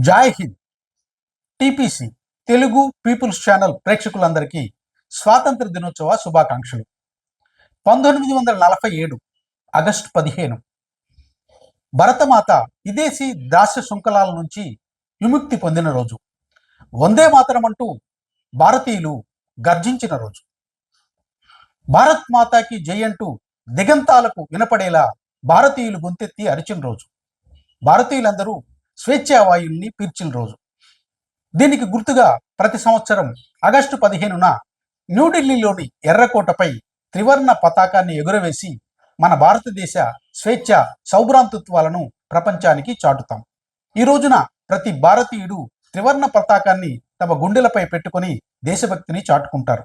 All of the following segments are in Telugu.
జై Hind. TPC Telugu people's channel ప్రేక్షకులందరికీ స్వాతంత్ర దినోత్సవ శుభాకాంక్షలు. 1947 ఆగస్టు 15 భరతమాత విదేశీ దాస్య శృంఖలాల నుంచి విముక్తి పొందిన రోజు. వందే మాతరం అంటూ భారతీయులు గర్జించిన రోజు. భారత్ మాతాకి జై అంటూ దిగంతాలకు వినపడేలా భారతీయులు గొంతెత్తి అరిచిన రోజు. భారతీయులందరూ స్వేచ్ఛావాయుల్ని పీల్చిన రోజు. దీనికి గుర్తుగా ప్రతి సంవత్సరం ఆగస్టు 15న న్యూఢిల్లీలోని ఎర్రకోటపై త్రివర్ణ పతాకాన్ని ఎగురవేసి మన భారతదేశ స్వేచ్ఛ సౌభ్రాంతత్వాలను ప్రపంచానికి చాటుతాం. ఈ రోజున ప్రతి భారతీయుడు త్రివర్ణ పతాకాన్ని తమ గుండెలపై పెట్టుకొని దేశభక్తిని చాటుకుంటారు.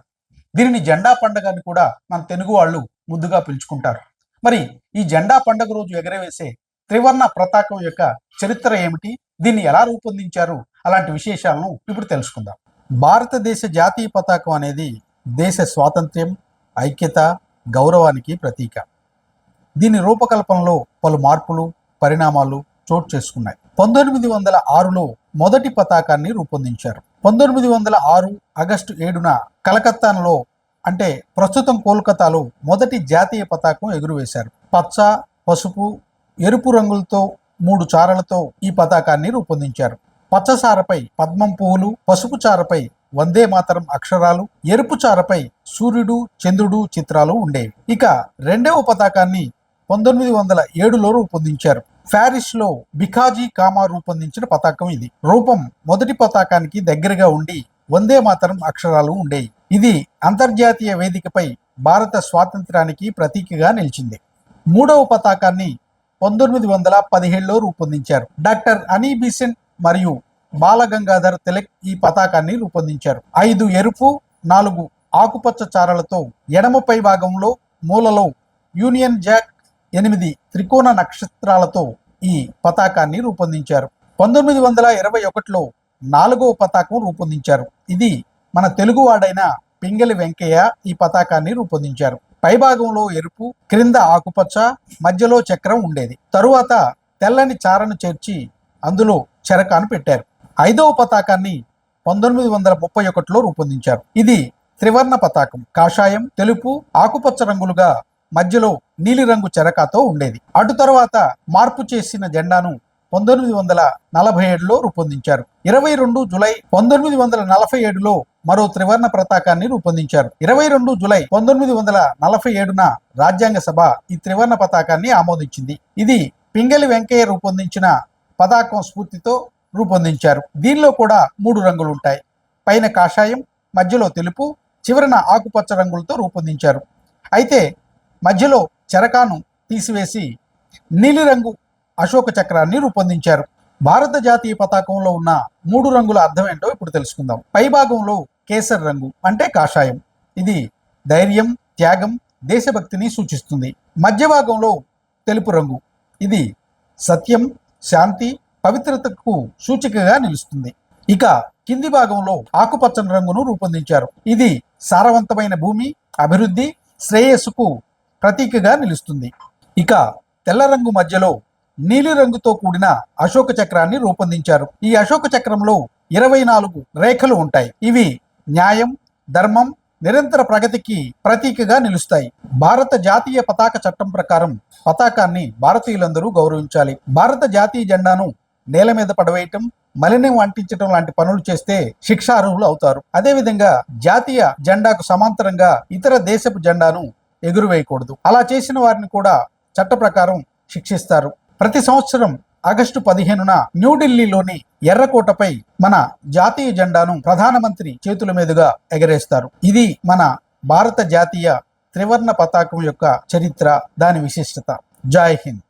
దీనిని జెండా పండుగ అని కూడా మన తెలుగు వాళ్ళు ముద్దుగా పిలుచుకుంటారు. మరి ఈ జెండా పండుగ రోజు ఎగరవేసే త్రివర్ణ పతాకం యొక్క చరిత్ర ఏమిటి, దీన్ని ఎలా రూపొందించారు, అలాంటి విశేషాలను ఇప్పుడు తెలుసుకుందాం. భారతదేశ జాతీయ పతాకం అనేది దేశ స్వాతంత్ర్యం, ఐక్యత, గౌరవానికి ప్రతీక. దీని రూపకల్పనలో పలు మార్పులు, పరిణామాలు చోటు చేసుకున్నాయి. 1906లో మొదటి పతాకాన్ని రూపొందించారు. 1906 ఆగస్టు 7న కలకత్తాలో, అంటే ప్రస్తుతం కోల్కతాలో మొదటి జాతీయ పతాకం ఎగురవేశారు. పచ్చ, పసుపు, ఎరుపు రంగులతో 3 చారలతో ఈ పతాకాన్ని రూపొందించారు. పచ్చ చారపై పద్మం పువ్వులు, పసుపు చారపై వందే మాతరం అక్షరాలు, ఎరుపు చారపై సూర్యుడు, చంద్రుడు చిత్రాలు ఉండేవి. ఇక రెండవ పతాకాన్ని 1907లో రూపొందించారు. ప్యారిస్ లో బికాజీ కామా రూపొందించిన పతాకం ఇది. రూపం మొదటి పతాకానికి దగ్గరగా ఉండి వందే మాతరం అక్షరాలు ఉండేవి. ఇది అంతర్జాతీయ వేదికపై భారత స్వాతంత్రానికి ప్రతీకగా నిలిచింది. మూడవ పతాకాన్ని 1917లో రూపొందించారు. డాక్టర్ అనీ బీసెంట్ మరియు బాలగంగాధర్ తిలక్ ఈ పతాకాన్ని రూపొందించారు. 5 ఎరుపు, 4 ఆకుపచ్చ చారలతో ఎడమ పై భాగంలో మూలలో యూనియన్ జాక్, 8 త్రికోణ నక్షత్రాలతో ఈ పతాకాన్ని రూపొందించారు. 1921లో 4వ పతాకం రూపొందించారు. ఇది మన తెలుగువాడైన పింగళి వెంకయ్య ఈ పతాకాన్ని రూపొందించారు. పైభాగంలో ఎరుపు, క్రింద ఆకుపచ్చ, మధ్యలో చక్రం ఉండేది. తరువాత తెల్లని చారను చేర్చి అందులో చెరకాను పెట్టారు. 5వ పతాకాన్ని 1931లో రూపొందించారు. ఇది త్రివర్ణ పతాకం. కాషాయం, తెలుపు, ఆకుపచ్చ రంగులుగా మధ్యలో నీలిరంగు చెరకాతో ఉండేది. అటు తర్వాత మార్పు చేసిన జెండాను 1947లో రూపొందించారు. 22 జూలై 1947లో మరో త్రివర్ణ పతాకాన్ని రూపొందించారు. 22 జూలై 1947న రాజ్యాంగ సభ ఈ త్రివర్ణ పతాకాన్ని ఆమోదించింది. ఇది పింగళి వెంకయ్య రూపొందించిన పతాకం స్ఫూర్తితో రూపొందించారు. దీనిలో కూడా 3 రంగులు ఉంటాయి. పైన కాషాయం, మధ్యలో తెలుపు, చివరన ఆకుపచ్చ రంగులతో రూపొందించారు. అయితే మధ్యలో చెరకాను తీసివేసి నీలిరంగు అశోక చక్రాన్ని రూపొందించారు. భారత జాతీయ పతాకంలో ఉన్న 3 రంగుల అర్థం ఏంటో ఇప్పుడు తెలుసుకుందాం. పైభాగంలో కేసర్ రంగు అంటే కాషాయం. ఇది ధైర్యం, త్యాగం, దేశభక్తిని సూచిస్తుంది. మధ్య భాగంలో తెలుపు రంగు. ఇది సత్యం, శాంతి, పవిత్రతకు సూచికగా నిలుస్తుంది. ఇక కింది భాగంలో ఆకుపచ్చని రంగును రూపొందించారు. ఇది సారవంతమైన భూమి, అభివృద్ధి, శ్రేయస్సుకు ప్రతీకగా నిలుస్తుంది. ఇక తెల్ల రంగు మధ్యలో నీలి రంగుతో కూడిన అశోక చక్రాన్ని రూపొందించారు. ఈ అశోక చక్రంలో 24 రేఖలు ఉంటాయి. ఇవి న్యాయం, ధర్మం, నిరంతర ప్రగతికి ప్రతీకగా నిలుస్తాయి. భారత జాతీయ పతాక చట్టం ప్రకారం పతాకాన్ని భారతీయులందరూ గౌరవించాలి. భారత జాతీయ జెండాను నేల మీద పడవేయటం, మలినం అంటించడం లాంటి పనులు చేస్తే శిక్షార్హులు అవుతారు. అదేవిధంగా జాతీయ జెండాకు సమాంతరంగా ఇతర దేశపు జెండాను ఎగురువేయకూడదు. అలా చేసిన వారిని కూడా చట్ట ప్రకారం శిక్షిస్తారు. ప్రతి సంవత్సరం ఆగస్టు 15న న్యూఢిల్లీలోని ఎర్రకోటపై మన జాతీయ జెండాను ప్రధానమంత్రి చేతుల మీదుగా ఎగరేస్తారు. ఇది మన భారత జాతీయ త్రివర్ణ పతాకం యొక్క చరిత్ర, దాని విశిష్టత. జై హింద్.